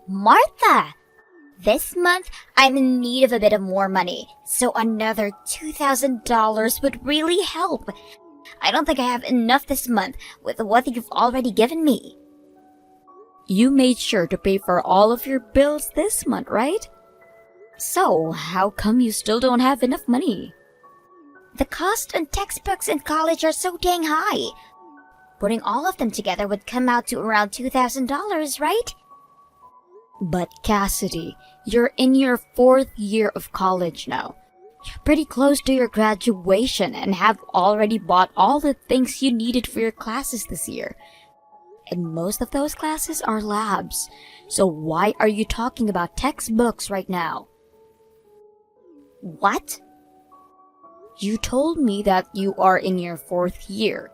Martha! This month, I'm in need of a bit of more money, so another $2,000 would really help. I don't think I have enough this month with what you've already given me. You made sure to pay for all of your bills this month, right? So, how come you still don't have enough money? The cost on textbooks in college are so dang high. Putting all of them together would come out to around $2,000, right? But Cassidy, you're in your 4th year of college now. You're pretty close to your graduation and have already bought all the things you needed for your classes this year. And most of those classes are labs. So why are you talking about textbooks right now? What? You told me that you are in your 4th year.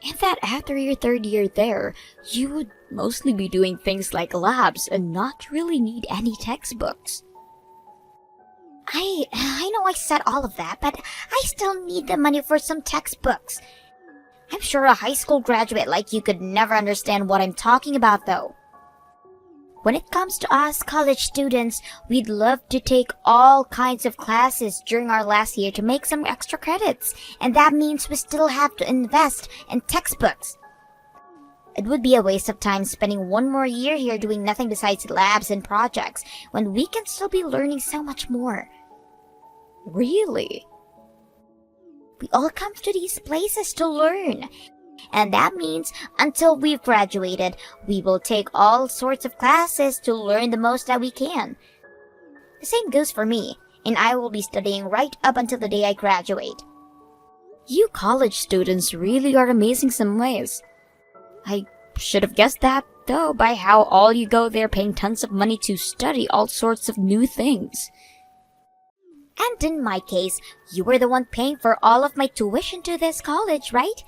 And that after your 3rd year there, you would mostly be doing things like labs and not really need any textbooks. I know I said all of that, but I still need the money for some textbooks. I'm sure a high school graduate like you could never understand what I'm talking about, though. When it comes to us college students, we'd love to take all kinds of classes during our last year to make some extra credits, and that means we still have to invest in textbooks. It would be a waste of time spending one more year here doing nothing besides labs and projects, when we can still be learning so much more. Really? We all come to these places to learn. And that means until we've graduated, we will take all sorts of classes to learn the most that we can. The same goes for me, and I will be studying right up until the day I graduate. You college students really are amazing some ways. I should have guessed that, though, by how all you go there paying tons of money to study all sorts of new things. And in my case, you were the one paying for all of my tuition to this college, right?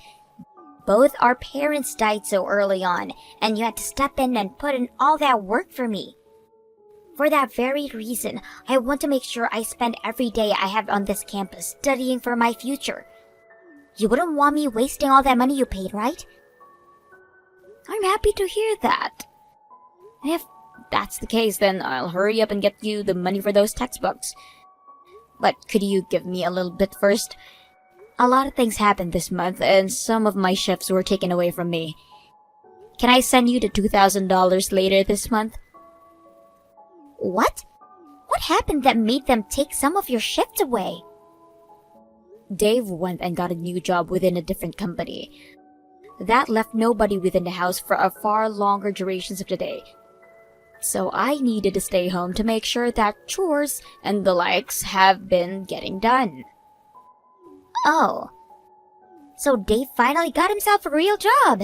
Both our parents died so early on, and you had to step in and put in all that work for me. For that very reason, I want to make sure I spend every day I have on this campus studying for my future. You wouldn't want me wasting all that money you paid, right? I'm happy to hear that. If that's the case, then I'll hurry up and get you the money for those textbooks. But could you give me a little bit first? A lot of things happened this month, and some of my shifts were taken away from me. Can I send you the $2,000 later this month? What? What happened that made them take some of your shifts away? Dave went and got a new job within a different company. That left nobody within the house for a far longer durations of the day. So I needed to stay home to make sure that chores and the likes have been getting done. Oh. So Dave finally got himself a real job.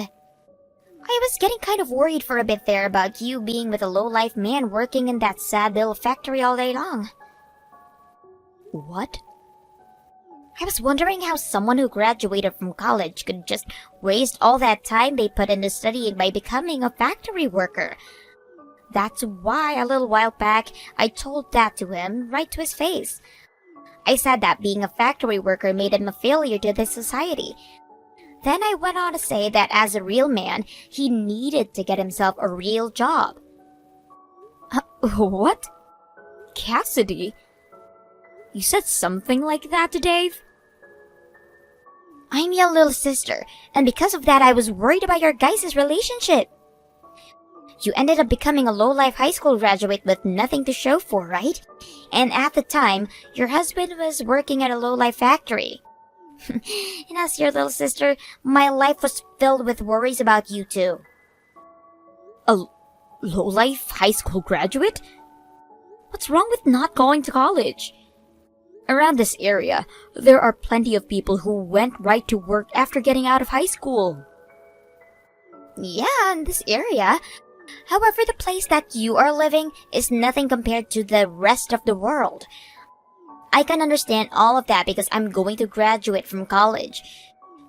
I was getting kind of worried for a bit there about you being with a low-life man working in that sad little factory all day long. What? I was wondering how someone who graduated from college could just waste all that time they put into studying by becoming a factory worker. That's why a little while back I told that to him right to his face. I said that being a factory worker made him a failure to this society. Then I went on to say that as a real man, he needed to get himself a real job. What? Cassidy? You said something like that to Dave? I'm your little sister, and because of that I was worried about your guys' relationship. You ended up becoming a low-life high school graduate with nothing to show for, right? And at the time, your husband was working at a low-life factory. And as your little sister, my life was filled with worries about you too. A low-life high school graduate? What's wrong with not going to college? Around this area, there are plenty of people who went right to work after getting out of high school. Yeah, in this area. However, the place that you are living is nothing compared to the rest of the world. I can understand all of that because I'm going to graduate from college.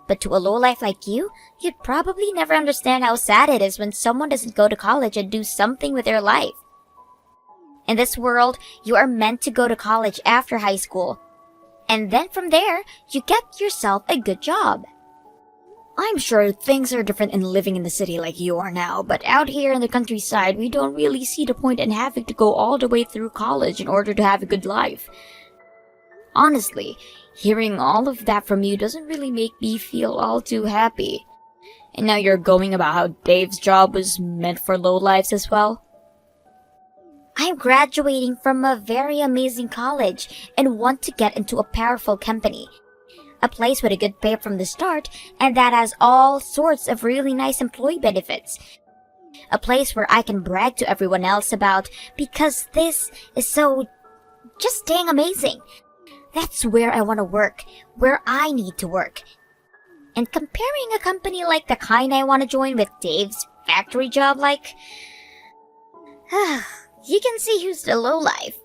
But to a lowlife like you, you'd probably never understand how sad it is when someone doesn't go to college and do something with their life. In this world, you are meant to go to college after high school. And then from there, you get yourself a good job. I'm sure things are different in living in the city like you are now, but out here in the countryside, we don't really see the point in having to go all the way through college in order to have a good life. Honestly, hearing all of that from you doesn't really make me feel all too happy. And now you're going about how Dave's job was meant for lowlifes as well? I'm graduating from a very amazing college and want to get into a powerful company. A place with a good pay from the start and that has all sorts of really nice employee benefits. A place where I can brag to everyone else about because this is so just dang amazing. That's where I want to work, where I need to work. And comparing a company like the kind I want to join with Dave's factory job you can see who's the lowlife.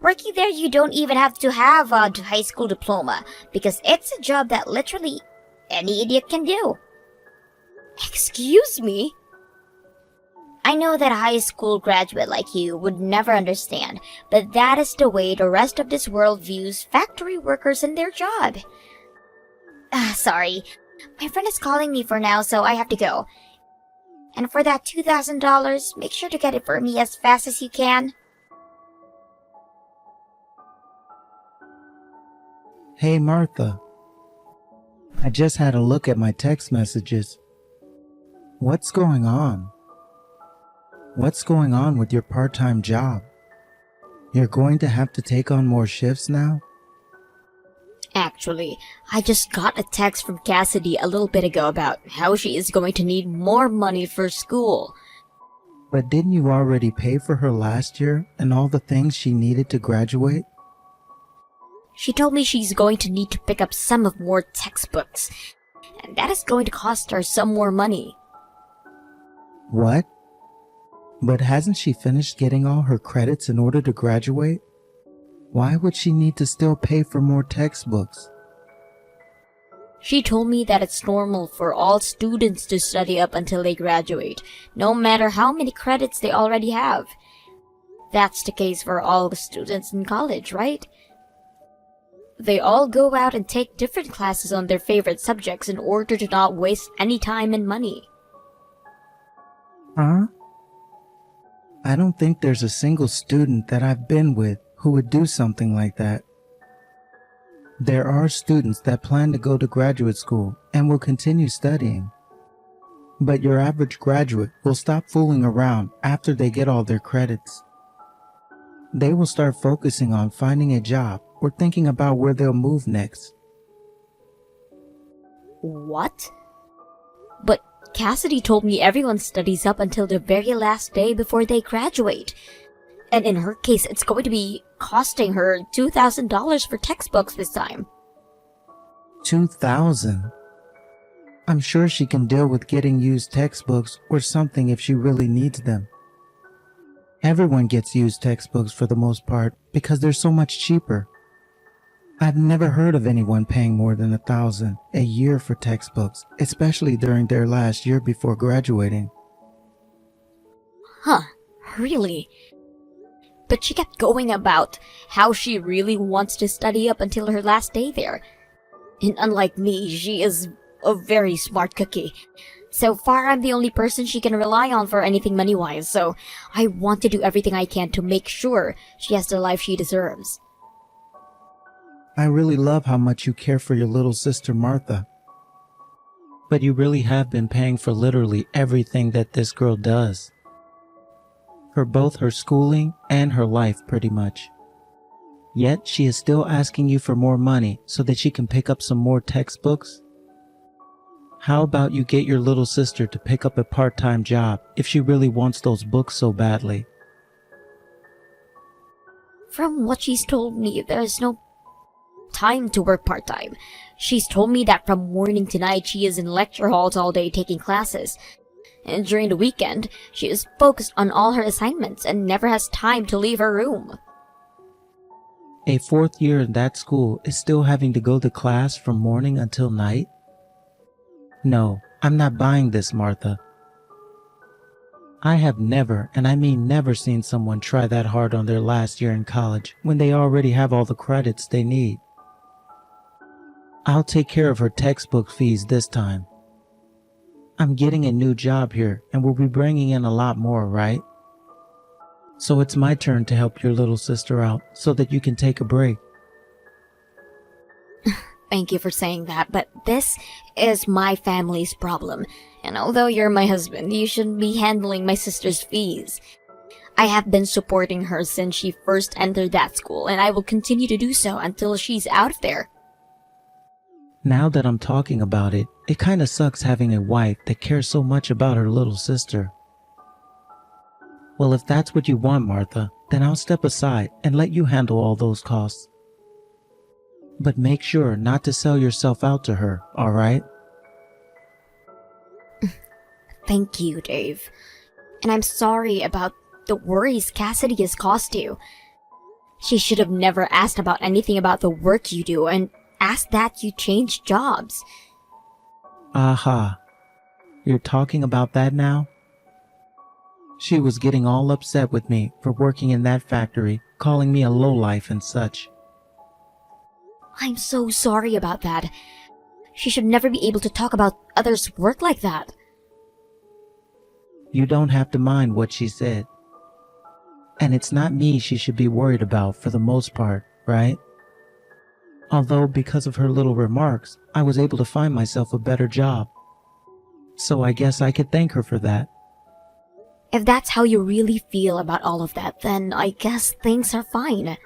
Working there, you don't even have to have a high school diploma because it's a job that literally any idiot can do. Excuse me? I know that a high school graduate like you would never understand, but that is the way the rest of this world views factory workers and their job. Sorry. My friend is calling me for now, so I have to go. And for that $2,000, make sure to get it for me as fast as you can. Hey, Martha. I just had a look at my text messages. What's going on? What's going on with your part-time job? You're going to have to take on more shifts now? Actually, I just got a text from Cassidy a little bit ago about how she is going to need more money for school. But didn't you already pay for her last year and all the things she needed to graduate? She told me she's going to need to pick up some of more textbooks, and that is going to cost her some more money. What? But hasn't she finished getting all her credits in order to graduate? Why would she need to still pay for more textbooks? She told me that it's normal for all students to study up until they graduate, no matter how many credits they already have. That's the case for all the students in college, right? They all go out and take different classes on their favorite subjects in order to not waste any time and money. Huh? I don't think there's a single student that I've been with who would do something like that. There are students that plan to go to graduate school and will continue studying. But your average graduate will stop fooling around after they get all their credits. They will start focusing on finding a job or thinking about where they'll move next. What? But Cassidy told me everyone studies up until the very last day before they graduate. And in her case, it's going to be costing her $2,000 for textbooks this time. $2,000? I'm sure she can deal with getting used textbooks or something if she really needs them. Everyone gets used textbooks for the most part because they're so much cheaper. I've never heard of anyone paying more than $1,000 a year for textbooks, especially during their last year before graduating. Huh, really? But she kept going about how she really wants to study up until her last day there. And unlike me, she is a very smart cookie. So far, I'm the only person she can rely on for anything money-wise, so I want to do everything I can to make sure she has the life she deserves. I really love how much you care for your little sister Martha. But you really have been paying for literally everything that this girl does. For both her schooling and her life, pretty much. Yet she is still asking you for more money so that she can pick up some more textbooks. How about you get your little sister to pick up a part-time job if she really wants those books so badly? From what she's told me, there's no time to work part-time. She's told me that from morning to night she is in lecture halls all day taking classes. And during the weekend, she is focused on all her assignments and never has time to leave her room. A fourth year in that school is still having to go to class from morning until night? No, I'm not buying this, Martha. I have never, and I mean never, seen someone try that hard on their last year in college when they already have all the credits they need. I'll take care of her textbook fees this time. I'm getting a new job here and we'll be bringing in a lot more, right? So it's my turn to help your little sister out so that you can take a break. Thank you for saying that, but this is my family's problem. And although you're my husband, you shouldn't be handling my sister's fees. I have been supporting her since she first entered that school, and I will continue to do so until she's out of there. Now that I'm talking about it, it kinda sucks having a wife that cares so much about her little sister. Well, if that's what you want, Martha, then I'll step aside and let you handle all those costs. But make sure not to sell yourself out to her, alright? Thank you, Dave. And I'm sorry about the worries Cassidy has caused you. She should have never asked about anything about the work you do and asked that you change jobs. Aha. You're talking about that now? She was getting all upset with me for working in that factory, calling me a lowlife and such. I'm so sorry about that. She should never be able to talk about others' work like that. You don't have to mind what she said. And it's not me she should be worried about for the most part, right? Although because of her little remarks, I was able to find myself a better job. So I guess I could thank her for that. If that's how you really feel about all of that, then I guess things are fine.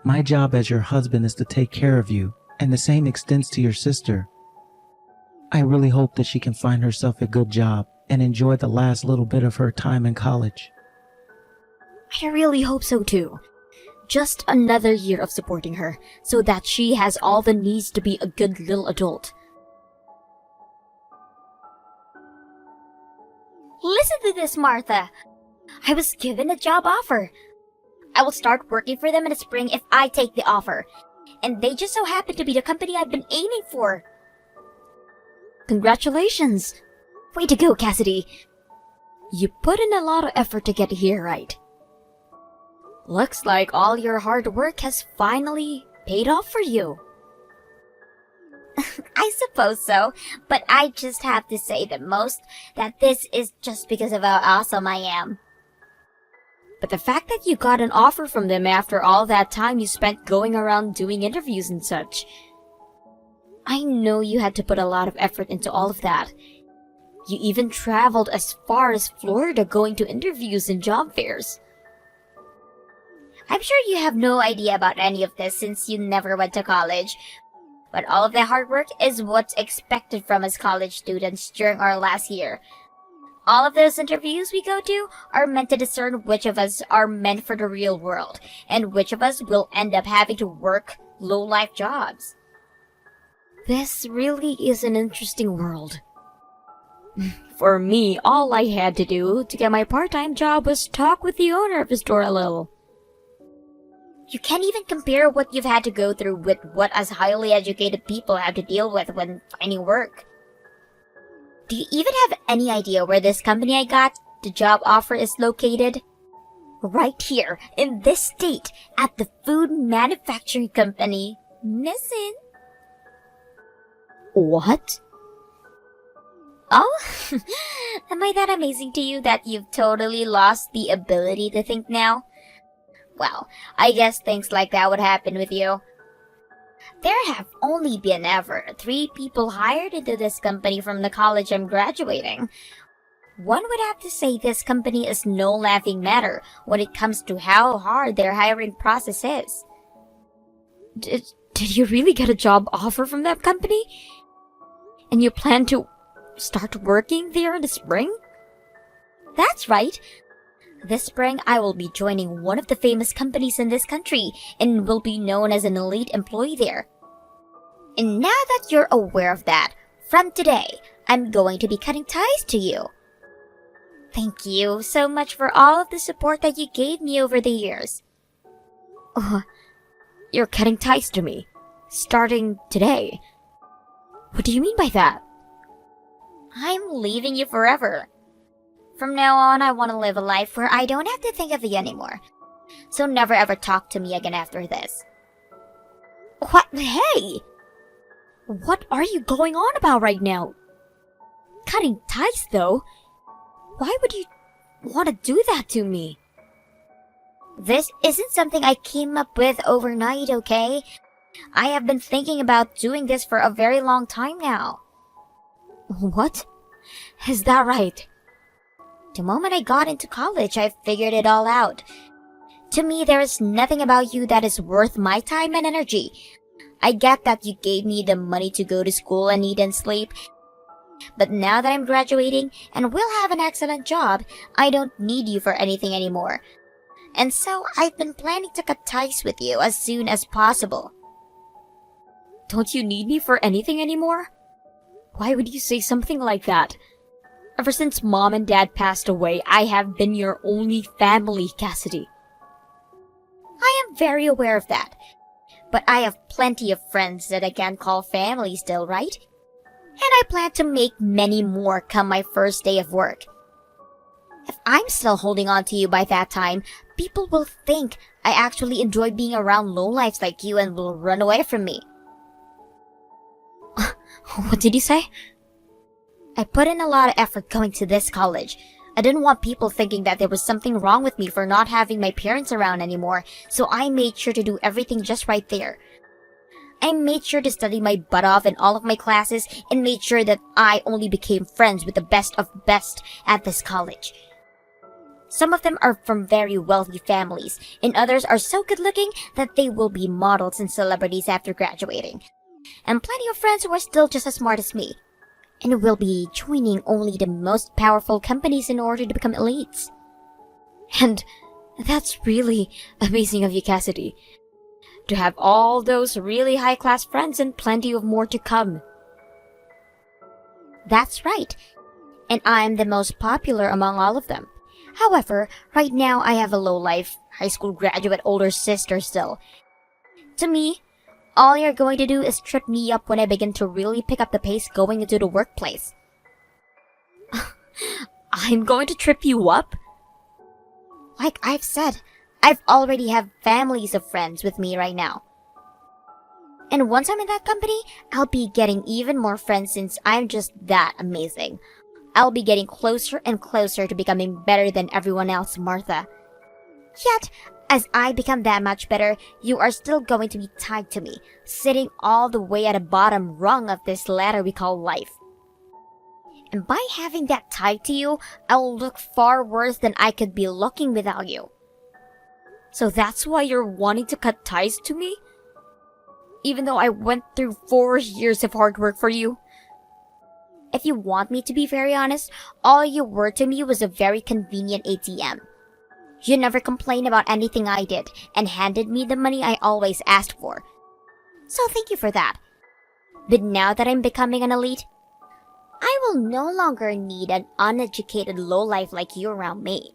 My job as your husband is to take care of you, and the same extends to your sister. I really hope that she can find herself a good job and enjoy the last little bit of her time in college. I really hope so too. Just another year of supporting her, so that she has all the needs to be a good little adult. Listen to this, Martha. I was given a job offer. I will start working for them in the spring if I take the offer. And they just so happen to be the company I've been aiming for. Congratulations! Way to go, Cassidy. You put in a lot of effort to get here, right? Looks like all your hard work has finally paid off for you. I suppose so, but I just have to say that this is just because of how awesome I am. But the fact that you got an offer from them after all that time you spent going around doing interviews and such. I know you had to put a lot of effort into all of that. You even traveled as far as Florida going to interviews and job fairs. I'm sure you have no idea about any of this since you never went to college. But all of the hard work is what's expected from us college students during our last year. All of those interviews we go to are meant to discern which of us are meant for the real world, and which of us will end up having to work low-life jobs. This really is an interesting world. For me, all I had to do to get my part-time job was talk with the owner of the store a little. You can't even compare what you've had to go through with what us highly educated people have to deal with when finding work. Do you even have any idea where this company I got the job offer is located? Right here, in this state, at the food manufacturing company, Nissan. What? Oh? Am I that amazing to you that you've totally lost the ability to think now? Well, I guess things like that would happen with you. There have only been ever 3 people hired into this company from the college I'm graduating. One would have to say this company is no laughing matter when it comes to how hard their hiring process is. Did you really get a job offer from that company? And you plan to start working there in the spring? That's right. This spring, I will be joining one of the famous companies in this country and will be known as an elite employee there. And now that you're aware of that, from today, I'm going to be cutting ties to you. Thank you so much for all of the support that you gave me over the years. Oh, you're cutting ties to me, starting today. What do you mean by that? I'm leaving you forever. From now on, I want to live a life where I don't have to think of you anymore. So never ever talk to me again after this. What? Hey! What are you going on about right now? Cutting ties, though? Why would you want to do that to me? This isn't something I came up with overnight, okay? I have been thinking about doing this for a very long time now. What? Is that right? The moment I got into college, I figured it all out. To me, there is nothing about you that is worth my time and energy. I get that you gave me the money to go to school and eat and sleep. But now that I'm graduating and will have an excellent job, I don't need you for anything anymore. And so I've been planning to cut ties with you as soon as possible. Don't you need me for anything anymore? Why would you say something like that? Ever since Mom and Dad passed away, I have been your only family, Cassidy. I am very aware of that. But I have plenty of friends that I can call family still, right? And I plan to make many more come my first day of work. If I'm still holding on to you by that time, people will think I actually enjoy being around lowlifes like you and will run away from me. What did you say? I put in a lot of effort going to this college. I didn't want people thinking that there was something wrong with me for not having my parents around anymore, so I made sure to do everything just right there. I made sure to study my butt off in all of my classes and made sure that I only became friends with the best of best at this college. Some of them are from very wealthy families, and others are so good looking that they will be models and celebrities after graduating. And plenty of friends who are still just as smart as me, and will be joining only the most powerful companies in order to become elites. And that's really amazing of you, Cassidy. To have all those really high-class friends and plenty of more to come. That's right. And I'm the most popular among all of them. However, right now I have a low-life, high school graduate older sister still. To me, all you're going to do is trip me up when I begin to really pick up the pace going into the workplace. I'm going to trip you up? Like I've said, I've already have families of friends with me right now. And once I'm in that company, I'll be getting even more friends since I'm just that amazing. I'll be getting closer and closer to becoming better than everyone else, Martha. Yet, as I become that much better, you are still going to be tied to me, sitting all the way at the bottom rung of this ladder we call life. And by having that tied to you, I'll look far worse than I could be looking without you. So that's why you're wanting to cut ties to me? Even though I went through 4 years of hard work for you? If you want me to be very honest, all you were to me was a very convenient ATM. You never complained about anything I did, and handed me the money I always asked for. So thank you for that. But now that I'm becoming an elite, I will no longer need an uneducated lowlife like you around me.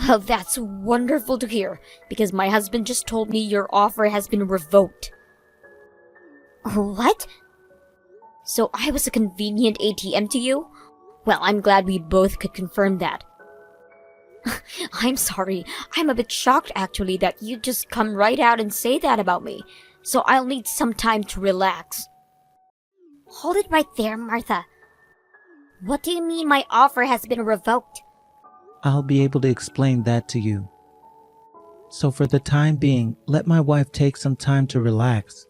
Well, that's wonderful to hear, because my husband just told me your offer has been revoked. What? So I was a convenient ATM to you? Well, I'm glad we both could confirm that. I'm sorry. I'm a bit shocked actually that you just come right out and say that about me. So I'll need some time to relax. Hold it right there, Martha. What do you mean my offer has been revoked? I'll be able to explain that to you. So for the time being, let my wife take some time to relax.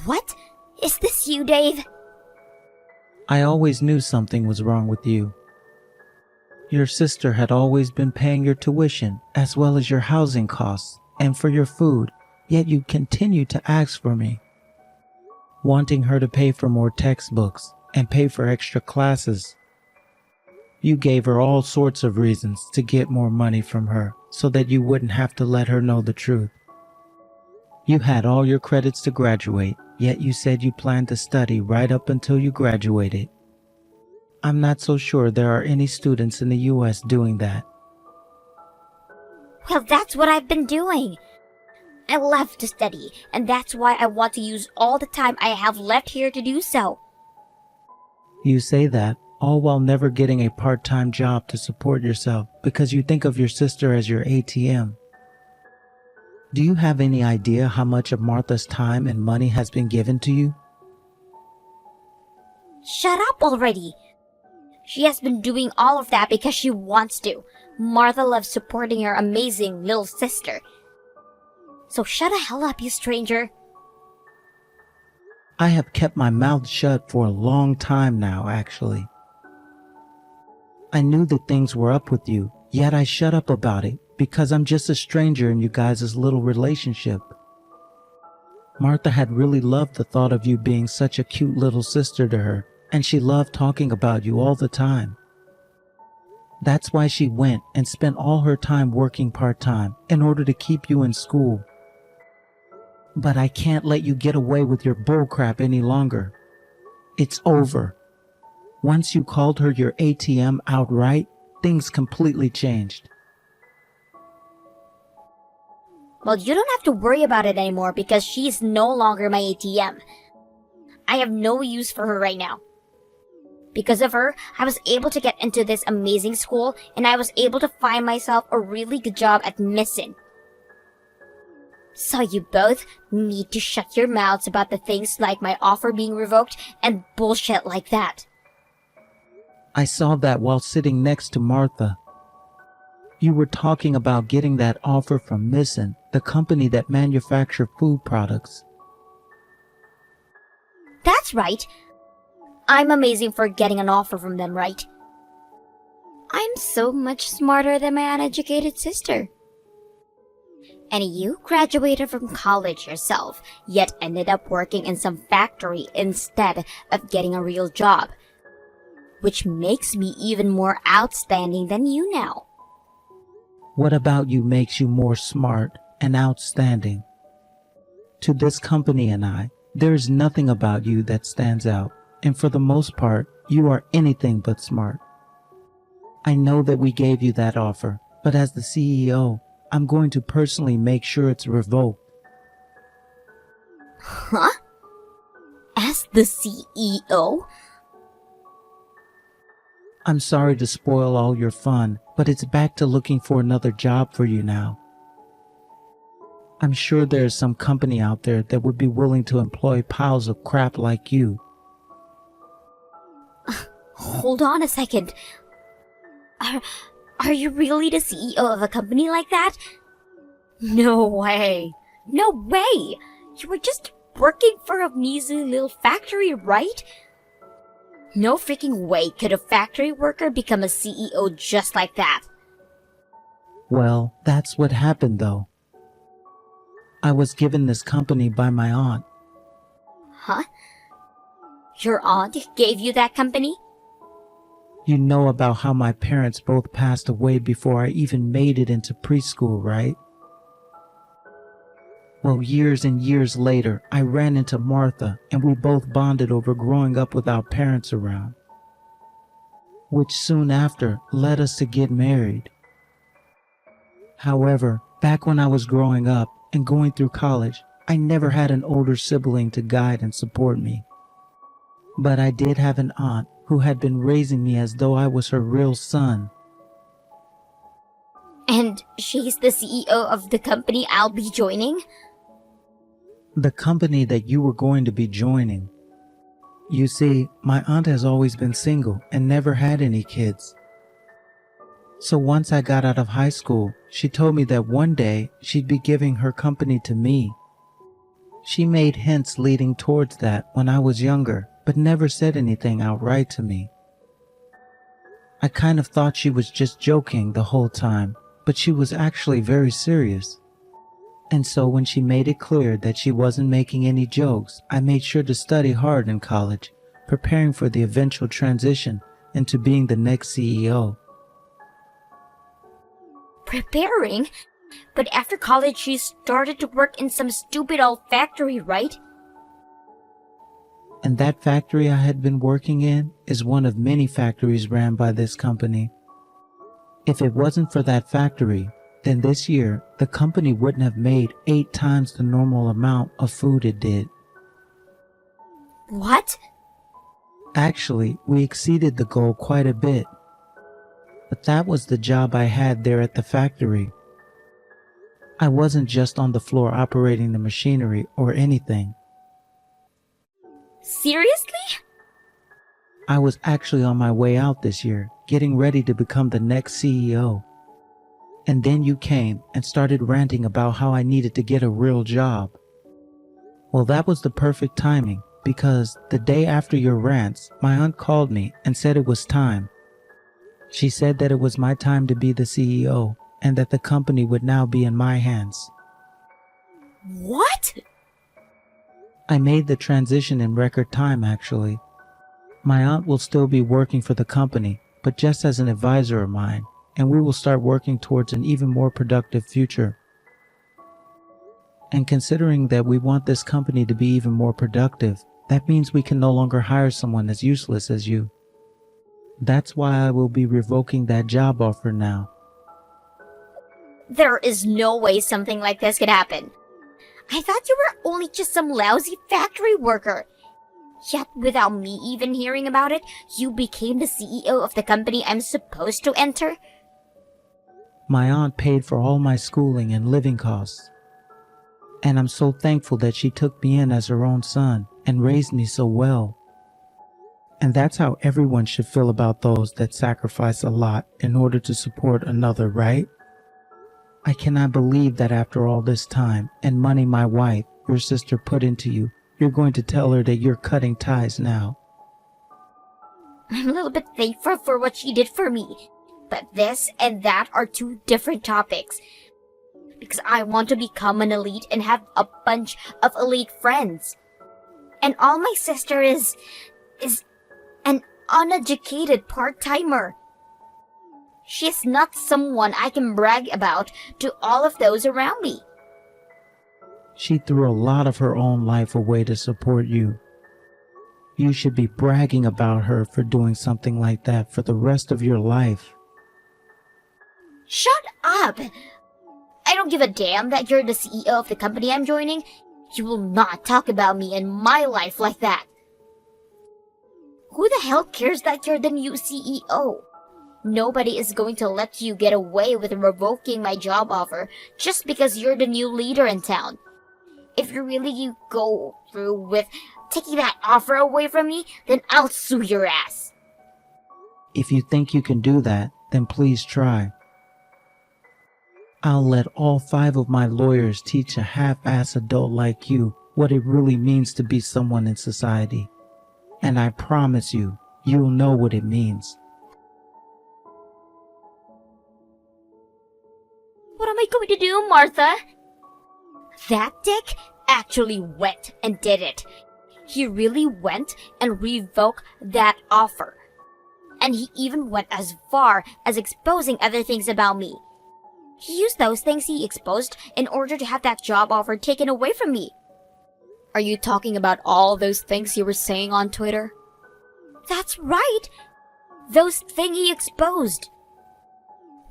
What? Is this you, Dave? I always knew something was wrong with you. Your sister had always been paying your tuition as well as your housing costs and for your food, yet you continued to ask for me. Wanting her to pay for more textbooks and pay for extra classes. You gave her all sorts of reasons to get more money from her so that you wouldn't have to let her know the truth. You had all your credits to graduate, yet you said you planned to study right up until you graduated. I'm not so sure there are any students in the US doing that. Well, that's what I've been doing. I love to study, and that's why I want to use all the time I have left here to do so. You say that, all while never getting a part-time job to support yourself because you think of your sister as your ATM. Do you have any idea how much of Martha's time and money has been given to you? Shut up already! She has been doing all of that because she wants to. Martha loves supporting her amazing little sister. So shut the hell up, you stranger. I have kept my mouth shut for a long time now, actually. I knew that things were up with you, yet I shut up about it because I'm just a stranger in you guys' little relationship. Martha had really loved the thought of you being such a cute little sister to her, and she loved talking about you all the time. That's why she went and spent all her time working part-time in order to keep you in school. But I can't let you get away with your bullcrap any longer. It's over. Once you called her your ATM outright, things completely changed. Well, you don't have to worry about it anymore because she's no longer my ATM. I have no use for her right now. Because of her, I was able to get into this amazing school and I was able to find myself a really good job at Missin. So you both need to shut your mouths about the things like my offer being revoked and bullshit like that. I saw that while sitting next to Martha. You were talking about getting that offer from Missin, the company that manufacture food products. That's right. I'm amazing for getting an offer from them, right? I'm so much smarter than my uneducated sister. And you graduated from college yourself, yet ended up working in some factory instead of getting a real job. Which makes me even more outstanding than you now. What about you makes you more smart and outstanding? To this company and I, there is nothing about you that stands out, and for the most part, you are anything but smart. I know that we gave you that offer, but as the CEO, I'm going to personally make sure it's revoked. Huh? As the CEO? I'm sorry to spoil all your fun, but it's back to looking for another job for you now. I'm sure there's some company out there that would be willing to employ piles of crap like you. Hold on a second. Are you really the CEO of a company like that? No way. No way. You were just working for a measly little factory, right? No freaking way could a factory worker become a CEO just like that. Well, that's what happened though. I was given this company by my aunt. Huh? Your aunt gave you that company? You know about how my parents both passed away before I even made it into preschool, right? Well, years and years later, I ran into Martha and we both bonded over growing up with our parents around, which soon after led us to get married. However, back when I was growing up and going through college, I never had an older sibling to guide and support me. But I did have an aunt who had been raising me as though I was her real son. And she's the CEO of the company I'll be joining? The company that you were going to be joining. You see, my aunt has always been single and never had any kids. So once I got out of high school, she told me that one day she'd be giving her company to me. She made hints leading towards that when I was younger, but never said anything outright to me. I kind of thought she was just joking the whole time, but she was actually very serious. And so when she made it clear that she wasn't making any jokes, I made sure to study hard in college, preparing for the eventual transition into being the next CEO. Preparing? But after college you started to work in some stupid old factory, right? And that factory I had been working in is one of many factories ran by this company. If it wasn't for that factory, then this year the company wouldn't have made 8 times the normal amount of food it did. What? Actually, we exceeded the goal quite a bit. But that was the job I had there at the factory. I wasn't just on the floor operating the machinery or anything. Seriously? I was actually on my way out this year, getting ready to become the next CEO. And then you came and started ranting about how I needed to get a real job. Well, that was the perfect timing, because the day after your rants, my aunt called me and said it was time. She said that it was my time to be the CEO and that the company would now be in my hands. What? I made the transition in record time, actually. My aunt will still be working for the company, but just as an advisor of mine, and we will start working towards an even more productive future. And considering that we want this company to be even more productive, that means we can no longer hire someone as useless as you. That's why I will be revoking that job offer now. There is no way something like this could happen. I thought you were only just some lousy factory worker. Yet without me even hearing about it, you became the CEO of the company I'm supposed to enter? My aunt paid for all my schooling and living costs. And I'm so thankful that she took me in as her own son and raised me so well. And that's how everyone should feel about those that sacrifice a lot in order to support another, right? I cannot believe that after all this time and money my wife, your sister, put into you, you're going to tell her that you're cutting ties now. I'm a little bit thankful for what she did for me. But this and that are two different topics. Because I want to become an elite and have a bunch of elite friends. And all my sister is an uneducated part-timer. She's not someone I can brag about to all of those around me. She threw a lot of her own life away to support you. You should be bragging about her for doing something like that for the rest of your life. Shut up! I don't give a damn that you're the CEO of the company I'm joining. You will not talk about me and my life like that. Who the hell cares that you're the new CEO? Nobody is going to let you get away with revoking my job offer just because you're the new leader in town. If you go through with taking that offer away from me, then I'll sue your ass. If you think you can do that, then please try. I'll let all 5 of my lawyers teach a half-ass adult like you what it really means to be someone in society. And I promise you, you'll know what it means. What am I going to do, Martha? That dick actually went and did it. He really went and revoked that offer. And he even went as far as exposing other things about me. He used those things he exposed in order to have that job offer taken away from me. Are you talking about all those things you were saying on Twitter? That's right. Those things he exposed.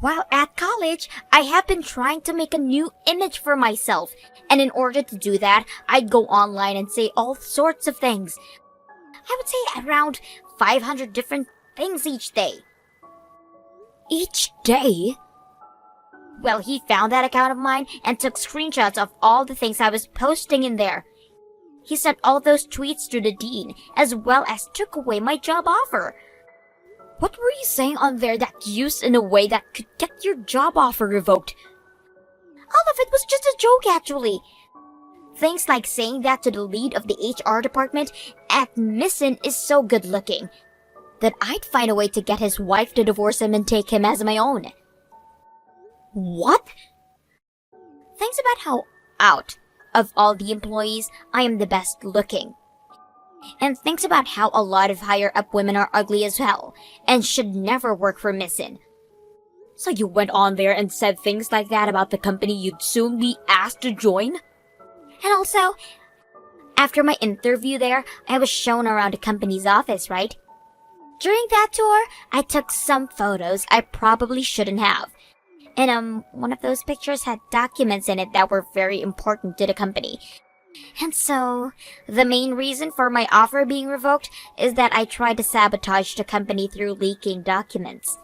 While at college, I have been trying to make a new image for myself. And in order to do that, I'd go online and say all sorts of things. I would say around 500 different things each day. Each day? Well, he found that account of mine and took screenshots of all the things I was posting in there. He sent all those tweets to the dean, as well as took away my job offer. What were you saying on there that used in a way that could get your job offer revoked? All of it was just a joke, actually. Things like saying that to the lead of the HR department at Missin is so good looking that I'd find a way to get his wife to divorce him and take him as my own. What? Things about how, out of all the employees, I am the best looking. And things about how a lot of higher up women are ugly as hell and should never work for Missin. So you went on there and said things like that about the company you'd soon be asked to join? And also, after my interview there, I was shown around the company's office, right? During that tour, I took some photos I probably shouldn't have. And one of those pictures had documents in it that were very important to the company. And so, the main reason for my offer being revoked is that I tried to sabotage the company through leaking documents.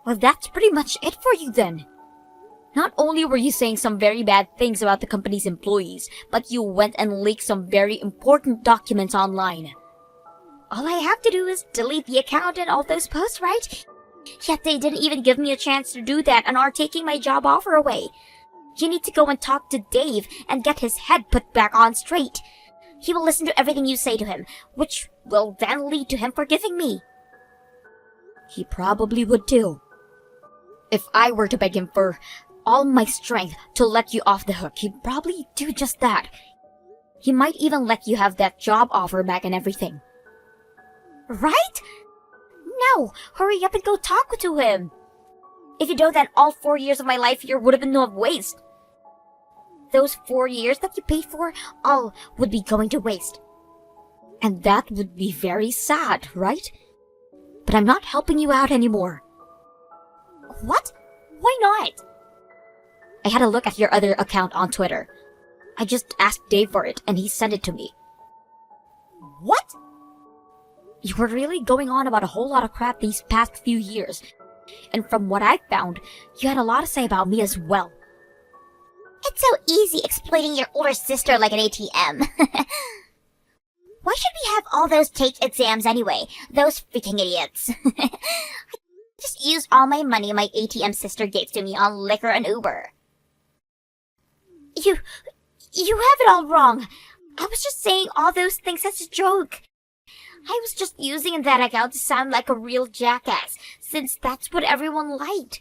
Well, that's pretty much it for you then. Not only were you saying some very bad things about the company's employees, but you went and leaked some very important documents online. All I have to do is delete the account and all those posts, right? Yet they didn't even give me a chance to do that and are taking my job offer away. You need to go and talk to Dave and get his head put back on straight. He will listen to everything you say to him, which will then lead to him forgiving me. He probably would too. If I were to beg him for all my strength to let you off the hook, he'd probably do just that. He might even let you have that job offer back and everything. Right? No, hurry up and go talk to him. If you don't, then all 4 years of my life here would have been no waste. Those 4 years that you paid for, all would be going to waste. And that would be very sad, right? But I'm not helping you out anymore. What? Why not? I had a look at your other account on Twitter. I just asked Dave for it, and he sent it to me. What? You were really going on about a whole lot of crap these past few years. And from what I found, you had a lot to say about me as well. It's so easy exploiting your older sister like an ATM. Why should we have all those take exams anyway? Those freaking idiots. I just used all my money my ATM sister gave to me on liquor and Uber. You have it all wrong. I was just saying all those things as a joke. I was just using that account to sound like a real jackass, since that's what everyone liked.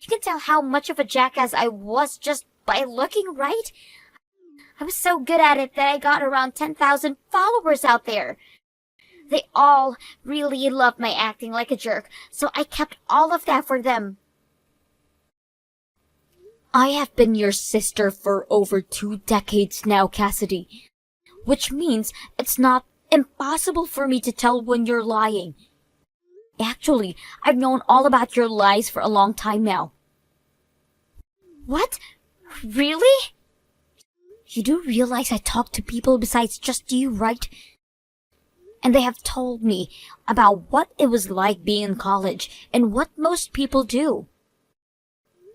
You can tell how much of a jackass I was just by looking, right? I was so good at it that I got around 10,000 followers out there. They all really loved my acting like a jerk, so I kept all of that for them. I have been your sister for over 2 decades now, Cassidy. Which means it's not impossible for me to tell when you're lying. Actually, I've known all about your lies for a long time now. What? Really? You do realize I talk to people besides just you, right? And they have told me about what it was like being in college and what most people do.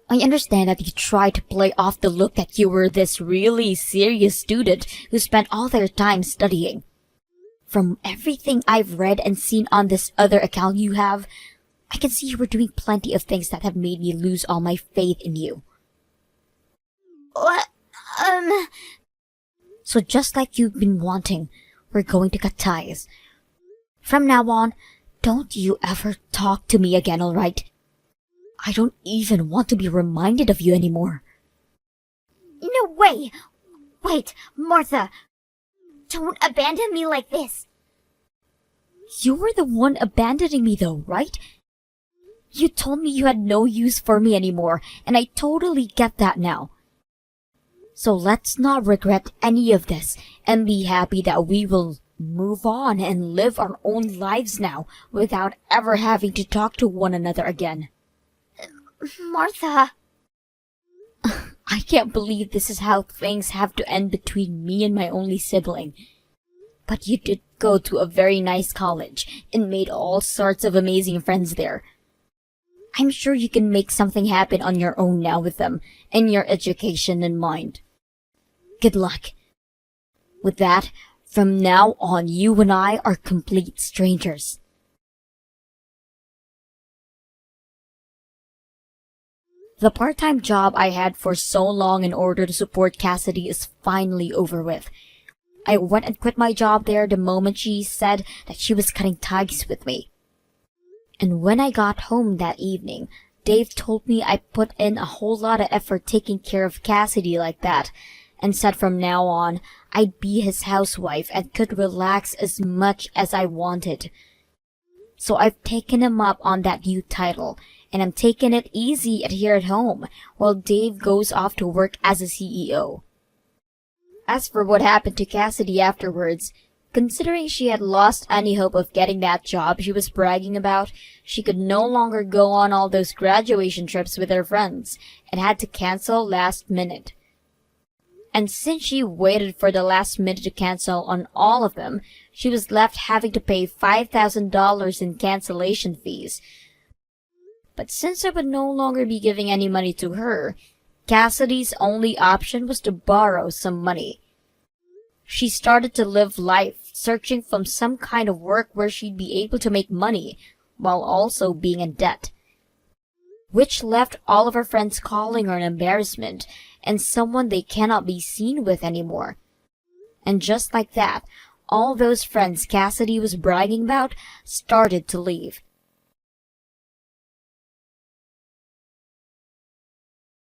I understand that you try to play off the look that you were this really serious student who spent all their time studying. From everything I've read and seen on this other account you have, I can see you were doing plenty of things that have made me lose all my faith in you. What? So just like you've been wanting, we're going to cut ties. From now on, don't you ever talk to me again, alright? I don't even want to be reminded of you anymore. No way! Wait, Martha! Don't abandon me like this. You were the one abandoning me though, right? You told me you had no use for me anymore, and I totally get that now. So let's not regret any of this, and be happy that we will move on and live our own lives now, without ever having to talk to one another again. Martha... I can't believe this is how things have to end between me and my only sibling. But you did go to a very nice college and made all sorts of amazing friends there. I'm sure you can make something happen on your own now with them and your education in mind. Good luck. With that, from now on you and I are complete strangers. The part-time job I had for so long in order to support Cassidy is finally over with. I went and quit my job there the moment she said that she was cutting ties with me. And when I got home that evening, Dave told me I put in a whole lot of effort taking care of Cassidy like that, and said from now on I'd be his housewife and could relax as much as I wanted. So I've taken him up on that new title, and I'm taking it easy here at home, while Dave goes off to work as a CEO. As for what happened to Cassidy afterwards, considering she had lost any hope of getting that job she was bragging about, she could no longer go on all those graduation trips with her friends, and had to cancel last minute. And since she waited for the last minute to cancel on all of them, she was left having to pay $5,000 in cancellation fees. But since I would no longer be giving any money to her, Cassidy's only option was to borrow some money. She started to live life searching for some kind of work where she'd be able to make money while also being in debt, which left all of her friends calling her an embarrassment and someone they cannot be seen with anymore. And just like that, all those friends Cassidy was bragging about started to leave.